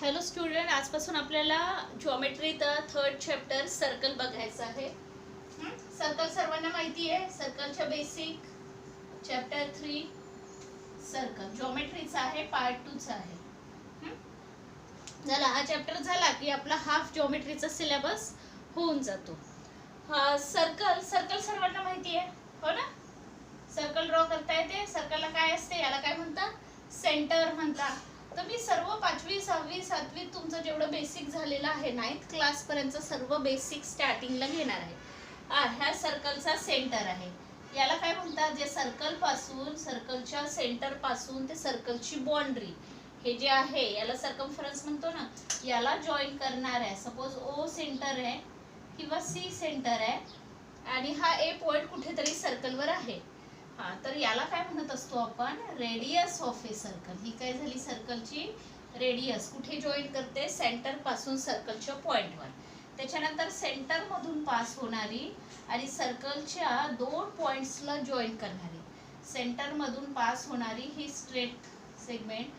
Hello student, आजपासून आपल्याला जॉमेट्रीचा third chapter circle बघायचा आहे. सर्कल सर्वांना माहिती आहे. सर्कलच्या बेसिक चॅप्टर 3 सर्कल जॉमेट्रीचा आहे, पार्ट 2 चा आहे. झाला हा चॅप्टर झाला की आपला हाफ जॉमेट्रीचा सिलेबस होऊन जातो. हा सर्कल सर्वांना माहिती आहे, हो ना. सर्कल ड्रॉ करता येते. सर्कलला काय असते, याला काय म्हणतात, सेंटर म्हणतात. तर मी सर्व 5वी 6वी 7वी तुमचं जेवढं बेसिक झालेलं आहे 9th क्लास पर्यंत सर्व बेसिक स्टार्टिंगला घेणार आहे. ह्या सर्कलचा सेंटर आहे. याला काय म्हणतात, जे सर्कल पासून, सर्कलच्या सेंटर पासून ते सर्कलची बाउंड्री हे जे आहे याला सर्कमफरन्स म्हणतो ना. याला जॉईन करणार आहे. सपोज ओ सेंटर आहे किंवा सी सेंटर आहे आणि हा ए पॉइंट कुठेतरी सर्कलवर आहे. तर याला काय म्हणत असतो आपण, रेडियस ऑफ ए सर्कल. ही काय झाली सर्कलची रेडियस. कुठे जॉईन करते, सेंटर पासून सर्कलच्या पॉइंटवर. त्याच्यानंतर सेंटर मधून पास होणारी आणि सर्कलच्या 2 पॉइंट्सला जॉईन करणारी, सेंटर मधून पास होणारी ही स्ट्रेट सेगमेंट.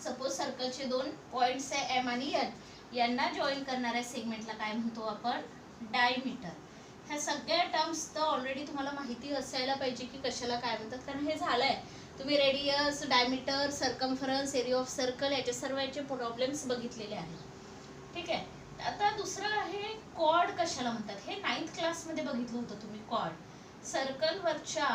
सपोज सर्कलचे 2 पॉइंट्स आहे एम आणि एन, यांना जॉईन करणाऱ्या सेगमेंटला काय म्हणतो आपण, डायमीटर. ह्या सगळ्या टर्म्स तर ऑलरेडी तुम्हाला माहिती असायला पाहिजे की कशाला काय म्हणतात, कारण हे झालंय. तुम्ही radius, diameter, circumference, area of circle याचे सर्वांचे प्रॉब्लेम्स बघितलेले आहेत. ठीक आहे. आता दुसरं आहे कॉर्ड. कशाला म्हणतात हे 9th क्लासमध्ये बघितलं होतं तुम्ही. कॉर्ड सर्कलवरच्या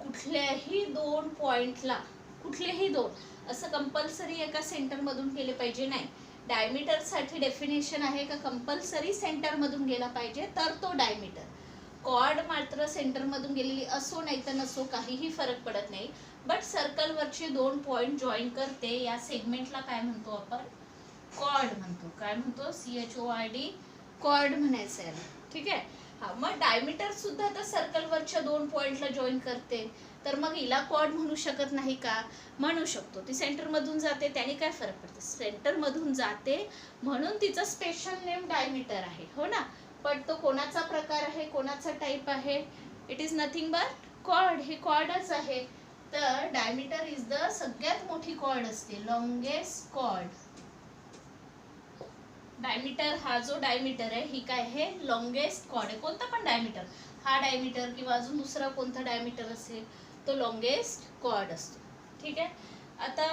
कुठल्याही 2 पॉइंटला, कुठलेही 2 असं कंपल्सरी एका सेंटरमधून केले पाहिजे नाही. डायमीटर साठी डेफिनेशन आहे का कंपल्सरी सेंटर मधून गेला पाहिजे तर तो डायमीटर. कॉर्ड मात्र सेंटर मधून गेलेली असो नाही तर नसो काहीही फरक पडत नाही. बट सर्कलवरचे 2 पॉइंट जॉईन करते या सेगमेंटला काय म्हणतो आपण, कॉर्ड म्हणतो. काय म्हणतो, CHORD, कॉर्ड म्हणायचं याला. ठीक आहे. मग डायमीटर सुद्धा तर सर्कलवरच्या 2 पॉइंटला जॉईन करते, तर मग हिला कॉर्ड म्हणू शकत नाही का, म्हणू शकतो. ती सेंटर मधून जाते, त्याने काय फरक पडतो, सेंटर मधून जाते म्हणून तिचं स्पेशल नेम डायमीटर आहे, हो ना. पण तो कोणाचा प्रकार आहे, कोणाचा टाईप आहे, it is nothing but chord. हे कॉर्डच आहे. तर डायमीटर इज द सगळ्यात मोठी कॉर्ड असते, लॉंगेस्ट कॉर्ड. डायमीटर हा जो डायमीटर आहे ही काय आहे, लॉंगेस्ट कॉर्ड आहे. कोणता पण डायमीटर, हा डायमीटर किंवा अजून दुसरा कोणता डायमीटर असेल तो लॉंगेस्ट कॉर्ड असतो. ठीक आहे. आता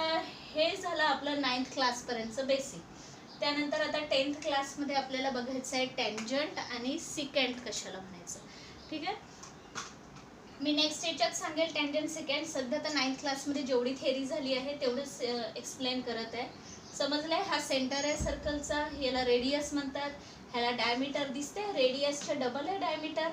हे झालं आपलं 9th क्लास पर्यंतचं बेसिक. त्यानंतर आता 10th क्लासमध्ये आपल्याला बघायचं आहे टेंजंट आणि सिकेंट कशाला म्हणायचं. ठीक आहे. मी नेक्स्ट याच्यात सांगेल टेंजंट सिकेंट. सध्या तर 9th क्लासमध्ये जेवढी थेरी झाली आहे तेवढंच एक्सप्लेन करत आहे. समजलंय. हा सेंटर आहे सर्कलचा, याला रेडियस म्हणतात. ह्याला डायमीटर दिसते, रेडियसच्या डबल आहे डायमीटर.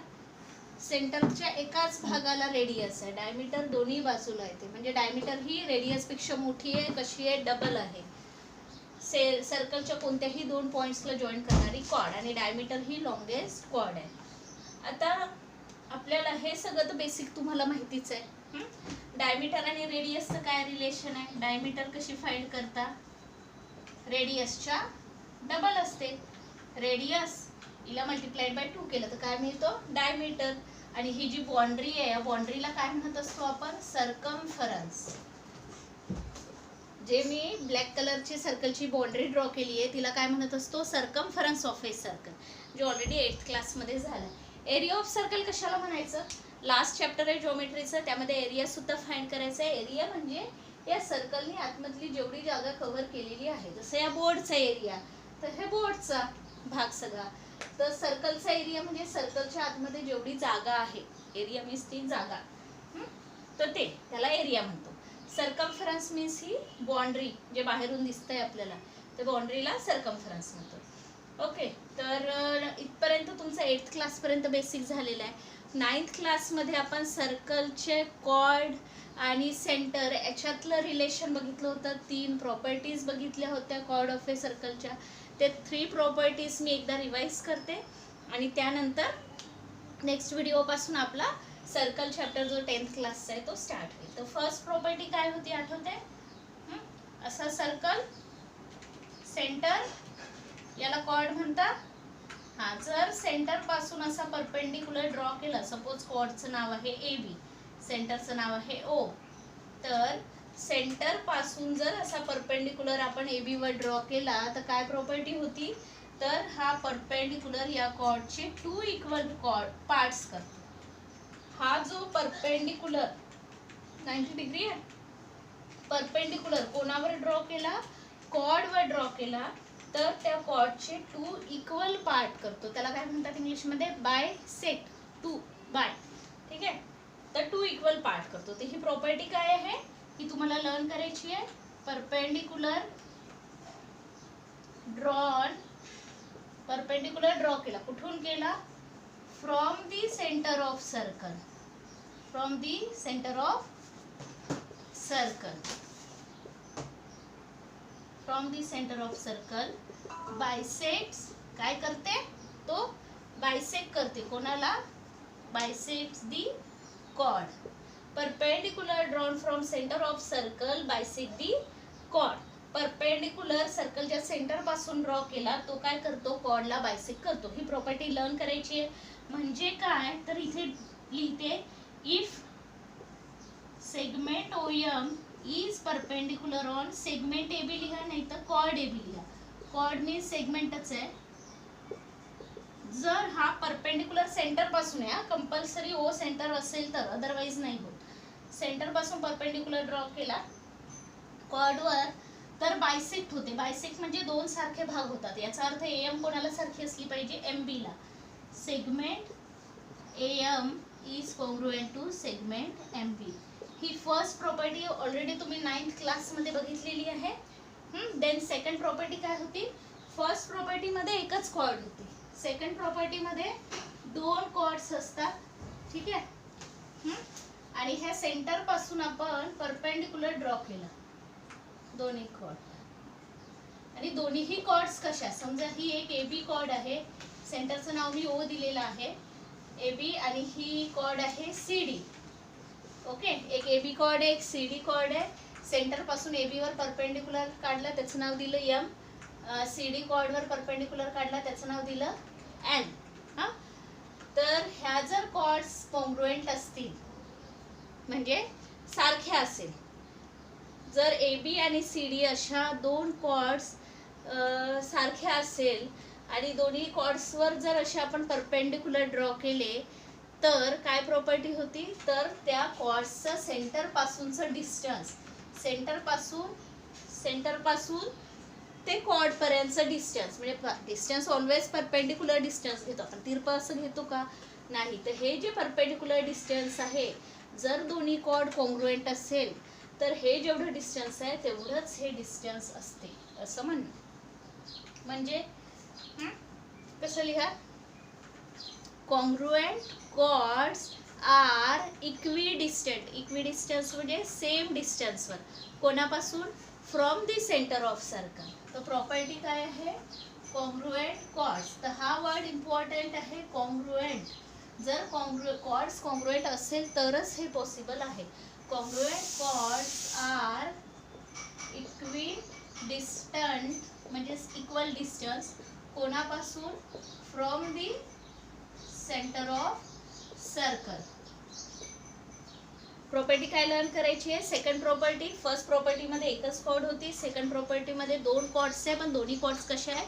सेंटरच्या एकाच भागाला रेडियस आहे, डायमीटर दोन्ही बाजूला येते. म्हणजे डायमीटर ही रेडियस पेक्षा मोठी आहे, कशी आहे, डबल आहे. सर्कलच्या कोणत्याही 2 पॉइंट्सला जॉईन करणारी कॉर्ड आणि डायमीटर ही लॉंगेस्ट कॉर्ड आहे. आता आपल्याला हे सगळं तर बेसिक तुम्हाला माहितीच आहे. डायमीटर आणि रेडियसचं काय रिलेशन आहे, डायमीटर कशी फाइंड करता, रेडियसच्या डबल असते. रेडियस हिला मल्टिप्लाइड बाय 2 केलं तर काय मिळतो, डायमीटर. आणि ही जी बाउंड्री आहे या बाउंड्रीला काय म्हणत असतो आपण, सर्कमफरन्स. जे मी ब्लॅक कलरची सर्कलची बाउंड्री ड्रॉ केली आहे तिला काय म्हणत असतो, सर्कमफरन्स ऑफ ए सर्कल, जे ऑलरेडी 8th क्लासमध्ये झालं. एरिया ऑफ सर्कल कशाला म्हणायचं, लास्ट चॅप्टर आहे ज्योमेट्रीचं, त्यामध्ये एरिया सुद्धा फाइंड करायचा आहे. एरिया म्हणजे या सर्कलनी आतमधली जेवढी जागा कव्हर केलेली आहे. जसं या बोर्डचा एरिया, तर हे बोर्डचा भाग सगळा. तर सर्कलचा एरिया म्हणजे सर्कलच्या आतमध्ये जेवढी जागा आहे, एरिया मीन्स ती जागा, तर त्याला एरिया म्हणतो. सर्कमफरन्स मीन्स ही बाउंड्री जे बाहेरून दिसतंय आपल्याला, त्या बाउंड्रीला सर्कमफरन्स म्हणतो. ओके. तर इथपर्यंत तुमचा 8th क्लासपर्यंत बेसिक झालेला आहे. 9th क्लासमध्ये आपण सर्कलचे कॉर्ड आणि सेंटर याच्यातलं रिलेशन बघितलं होतं. 3 प्रॉपर्टीज बघितल्या होत्या कॉर्ड ऑफ ए सर्कलच्या. ते 3 प्रॉपर्टीज मी एकदा रिवाइज करते आणि त्यानंतर नेक्स्ट व्हिडिओपासून आपला सर्कल चॅप्टर जो 10th क्लासचा आहे तो स्टार्ट होईल. तर फर्स्ट प्रॉपर्टी काय होती आठवते, असा सर्कल, सेंटर, याला कॉर्ड म्हणतात. जर सेंटर पासून असा परपेंडिक्युलर ड्रॉ केला, सपोज कॉर्डचं नाव आहे AB, सेंटरचं नाव आहे O, तर सेंटर पासून जर असा परपेंडिक्युलर आपण AB वर ड्रॉ केला तर काय प्रॉपर्टी होती, तर हा परपेंडिक्युलर या कॉर्डचे 2 इक्वल पार्ट्स करतो. हा जो परपेंडिक्युलर 90 डिग्री आहे, परपेंडिक्युलर कोणावर ड्रॉ केला, कॉर्डवर ड्रॉ केला, तर त्या कॉर्डचे 2 इक्वल पार्ट करतो. त्याला काय म्हणतात इंग्लिशमध्ये, बायसेक्ट. 2 बाय, ठीक आहे. तर 2 इक्वल पार्ट करतो. तर ही प्रॉपर्टी काय आहे, ही तुम्हाला लर्न करायची आहे. परपेंडिक्युलर ड्रॉ केला, कुठून केला, from the centre of circle, from the centre of circle, from the centre of circle bisects. काय करते, तो बायसेक्ट करते. कोणाला, bisects the chord. Perpendicular drawn from centre of circle bisect the chord. Perpendicular सर्कलच्या centre पासून draw केला, तो काय करतो, कॉर्डला बायसेक्ट करतो. ही प्रॉपर्टी लर्न करायची आहे. म्हणजे काय, तर इथे लिहिते, if segment OM is perpendicular on segment AB लिहा, नाही तर कॉर्ड AB लिहा. कॉर्ड मीन्स सेगमेंटच आहे. जर हा परपेंडिक्युलर सेंटर पासून आहे, कंपल्सरी O सेंटर असेल तर, अदरवाइज नाही होत. सेंटर पासून परपेंडिक्युलर ड्रॉ केला कॉर्डवर, तर बायसेक्ट होते. बायसेक्ट म्हणजे 2 सारखे भाग होतात. याचा अर्थ AM कोणाला सारखी असली पाहिजे, MB ला. Segment AM is congruent to segment MB. ही फर्स्ट प्रॉपर्टी ऑलरेडी तुम्ही 9th क्लासमध्ये बघितलेली आहे. देन सेकंड प्रॉपर्टी काय होती, फर्स्ट प्रॉपर्टीमध्ये एकच कॉर्ड होती, सेकंड प्रॉपर्टीमध्ये 2 कॉर्ड्स असतात, ठीक आहे. आणि ह्या सेंटर पासून आपण परपेंडिक्युलर ड्रॉ केला, दोन्ही कॉर्ड. आणि दोन्हीही कॉर्ड्स कशा, समजा ही एक AB कॉर्ड आहे, सेंटरचं नाव मी O दिलेलं आहे, AB, आणि ही कॉर्ड आहे CD. ओके, एक AB कॉर्ड आहे, एक CD कॉर्ड आहे. सेंटर पासून AB वर परपेंडिक्युलर काढला, त्याचं नाव दिलं M. CD कॉर्डवर परपेंडिक्युलर काढला, त्याचं नाव दिलं N. हां, तर ह्या जर कॉर्ड्स कॉन्ग्रुएंट असतील, म्हणजे सारख्या असेल, जर AB आणि CD अशा 2 कॉर्ड्स सारख्या असेल आणि दोन्ही कॉर्ड्सवर जर असे आपण परपेंडिक्युलर ड्रॉ केले, तर काय प्रॉपर्टी होती, तर त्या कॉर्ड्सचं सेंटर पासूनचं डिस्टन्स, सेंटर पासून ते कॉर्ड पर्यंतचं डिस्टन्स, म्हणजे डिस्टन्स ऑलवेज परपेंडिक्युलर डिस्टन्स घेतो आपण, तिरप असं घेतो का, नाही. तर हे जे परपेंडिक्युलर डिस्टन्स आहे, जर दोन्ही कॉर्ड कॉन्ग्रुएंट असेल, तर हे जेवढं डिस्टन्स आहे तेवढंच हे डिस्टन्स असते, असं म्हणणं. म्हणजे कसं लिहा, congruent chords are equidistant. Equidistance म्हणजे सेम डिस्टन्सवर, कोणापासून, from the centre of circle. तर प्रॉपर्टी काय आहे, कॉन्ग्रुएंट कॉर्ड्स. तर हा वर्ड इम्पॉर्टंट आहे, कॉन्ग्रुएंट. जर कॉर्ड्स कॉन्ग्रुएंट असेल तरच हे पॉसिबल आहे. कॉन्ग्रुएंट कॉर्ड्स आर इक्विडिस्टंट म्हणजे इक्वल डिस्टन्स, कोणापासून, from the centre of circle. Property काय लर्न करायची आहे, सेकंड प्रॉपर्टी. फर्स्ट प्रॉपर्टीमध्ये एकच कॉर्ड होती, सेकंड प्रॉपर्टीमध्ये 2 कॉर्ड्स आहे, पण दोन्ही कॉर्ड्स कशा आहे,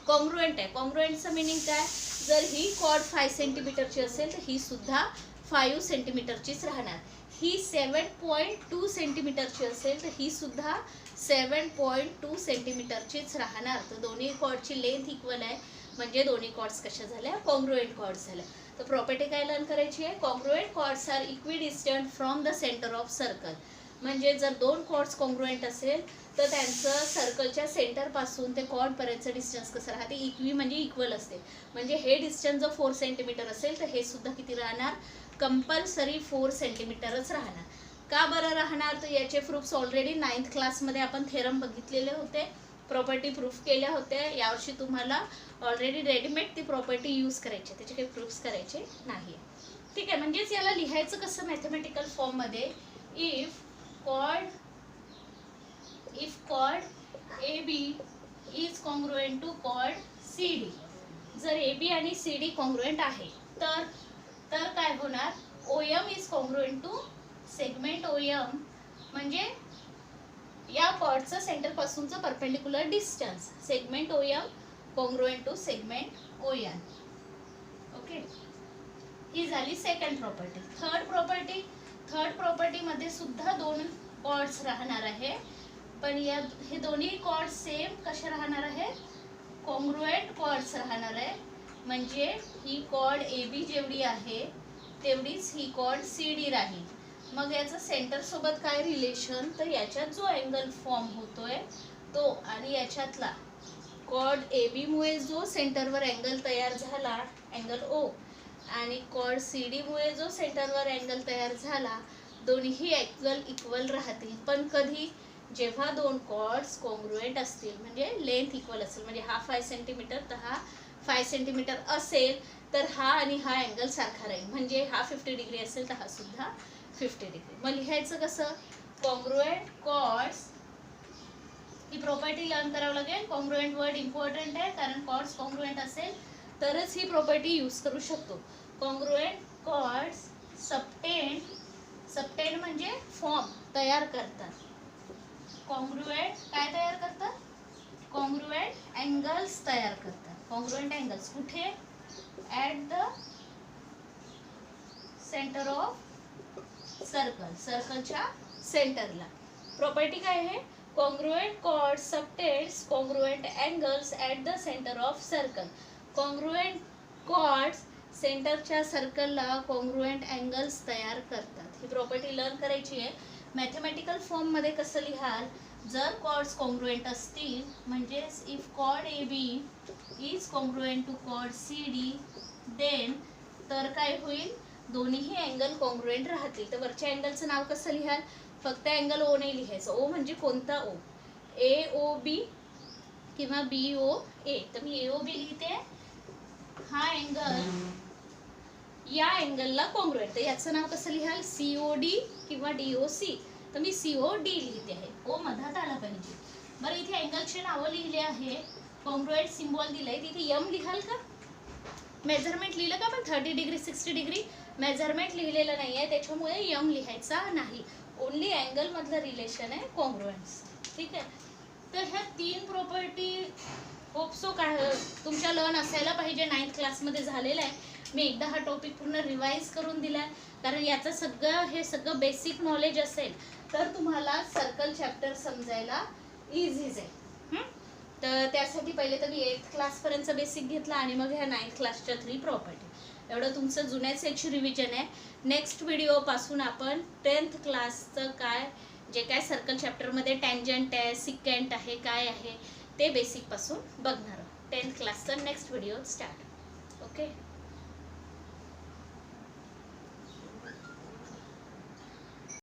कॉन्ग्रुएंट आहे. कॉन्ग्रुएंटचं मिनिंग काय, जर ही कॉर्ड 5 सेंटीमीटरची असेल तर ही सुद्धा 5 सेंटीमीटरचीच राहणार. ही 7.2 सेंटीमीटरची असेल तर ही सुद्धा 7.2 सेंटीमीटरचीच राहणार. तर दोन्ही कॉर्डची लेंथ इक्वल आहे, म्हणजे दोन्ही कॉर्ड्स कशा झाल्या, कॉन्ग्रुएंट कॉर्ड्स झाल्या. तर प्रॉपर्टी काय लर्न करायची आहे, congruent chords are equidistant from the centre of circle. म्हणजे जर 2 कॉर्ड्स कॉन्ग्रुएंट असेल तर त्यांचं सर्कलच्या सेंटरपासून ते कॉर्डपर्यंतचं डिस्टन्स कसं राहते, इक्वी म्हणजे इक्वल असते. म्हणजे हे डिस्टन्स जर 4 सेंटीमीटर असेल तर हे सुद्धा किती राहणार, कंपल्सरी 4 सेंटीमीटरच राहणार. का बरं राहणार, तर याचे प्रूफ्स ऑलरेडी 9th क्लासमध्ये आपण थेरम बघितलेले होते, प्रॉपर्टी प्रूफ केल्या होत्या. यावर्षी तुम्हाला ऑलरेडी रेडीमेड ती प्रॉपर्टी यूज करायची, त्याचे काही प्रूफ्स करायचे नाही. ठीक आहे, म्हणजेच याला लिहायचं कसं मॅथमॅटिकल फॉर्ममध्ये, if chord AB is congruent to chord CD. जर AB आणि CD कॉन्ग्रुएंट आहे तर काय होणार, OM is congruent to segment OM. म्हणजे या कॉर्डचं सेंटर पासूनचं perpendicular distance segment OM congruent to segment ON. Okay, ही झाली सेकंड प्रॉपर्टी. थर्ड प्रॉपर्टीमध्ये सुद्धा दोन कॉर्ड्स राहणार आहे, पण हे दोन्ही कॉर्ड सेम कसे राहणार आहेत, कॉन्ग्रुएंट कॉर्ड्स राहणार आहे. म्हणजे ही कॉर्ड AB जेवढी आहे तेवढीच ही कॉर्ड CD राहील. मग याचं सेंटर सोबत काय रिलेशन, तर याच्यात जो अँगल फॉर्म होतोय तो आणि याच्यातला कॉर्ड AB मुळे जो सेंटरवर अँगल तयार झाला अँगल O आणि कॉर्ड CD मुळे जो सेंटरवर अँगल तयार झाला, दोन्ही अँगल इक्वल राहतील. पण कधी, जेव्हा दोन कॉर्ड्स कॉन्ग्रुएंट असतील, म्हणजे लेंथ इक्वल असेल, म्हणजे हा 5 सेंटीमीटर तर हा 5 सेंटीमीटर असेल, तर हा आणि हा अँगल सारखा राहील. म्हणजे हा 50 डिग्री असेल तर हा सुद्धा 50 डिग्री. मग लिहायचं कसं, कॉन्ग्रुएंट कॉर्ड्स, ही प्रॉपर्टी लर्न करावं लागेल. कॉन्ग्रुएंट वर्ड इम्पॉर्टंट आहे, कारण कॉर्ड्स कॉन्ग्रुएंट असेल तरच ही प्रॉपर्टी यूज करू शकतो. कॉन्ग्रुएंट कॉर्ड्स सबटेंड म्हणजे फॉर्म तयार करतात. कॉन्ग्रुएंट काय तयार करतात, कॉन्ग्रुएंट अँगल्स तयार करतात. कॉन्ग्रुएंट अँगल्स कुठे, at the centre of circle, सर्कलच्या सेंटरला. प्रॉपर्टी काय आहे, congruent chords subtends congruent angles at the centre of circle. Congruent chords सेंटरच्या सर्कलला कॉन्ग्रुएंट अँगल्स तयार करतात. ही प्रॉपर्टी लर्न करायची आहे. मॅथमॅटिकल फॉर्ममध्ये कसं लिहाल, जर कॉर्ड्स कॉन्ग्रुएंट असतील, म्हणजेच if chord AB is congruent to chord CD, then तर काय होईल, दोन्हीही अँगल कॉन्ग्रुएंट राहतील. तर वरच्या अँगलचं नाव कसं लिहाल, फक्त अँगल O नाही लिहायचं. O म्हणजे कोणता O, AOB किंवा BOA. तर मी AOB लिहिते, हा अँगल या अँगलला कॉन्ग्रुएंट. तर याचं नाव कसं लिहाल, COD किंवा DOC. तर मी COD लिहिते आहे, O मधात आला पाहिजे. बरं, इथे अँगलचे नावं लिहिले आहे, कॉन्ग्रुएंट सिम्बॉल दिलाय, तिथे M लिहाल का, मेजरमेंट लिहिलं का, पण 30 डिग्री 60 डिग्री मेजरमेंट लिहिलेलं नाही आहे, त्याच्यामुळे M लिहायचा नाही. ओनली अँगल मधलं रिलेशन आहे कॉन्ग्रुएंट्स. ठीक आहे, तर ह्या 3 प्रॉपर्टी होपसो काय तुमच्या लर्न असायला पाहिजे. 9th क्लासमध्ये झालेलं आहे. मी एकदा हा टॉपिक पूर्ण रिवाईज करून दिला आहे, कारण याचं हे सगळं बेसिक नॉलेज असेल तर तुम्हाला सर्कल चॅप्टर समजायला इझीच आहे. तर त्यासाठी पहिले तर मी 8th क्लासपर्यंतचा बेसिक घेतला आणि मग ह्या 9th क्लासच्या 3 प्रॉपर्टी. एवढं तुमचं जुन्याच याची रिव्हिजन आहे. नेक्स्ट व्हिडिओपासून आपण 10th क्लासचं जे काय सर्कल चॅप्टरमध्ये टँजंट आहे, सिकंट आहे, काय आहे ते बेसिकपासून बघणार आहोत. 10th क्लासचा नेक्स्ट व्हिडिओ स्टार्ट. ओके.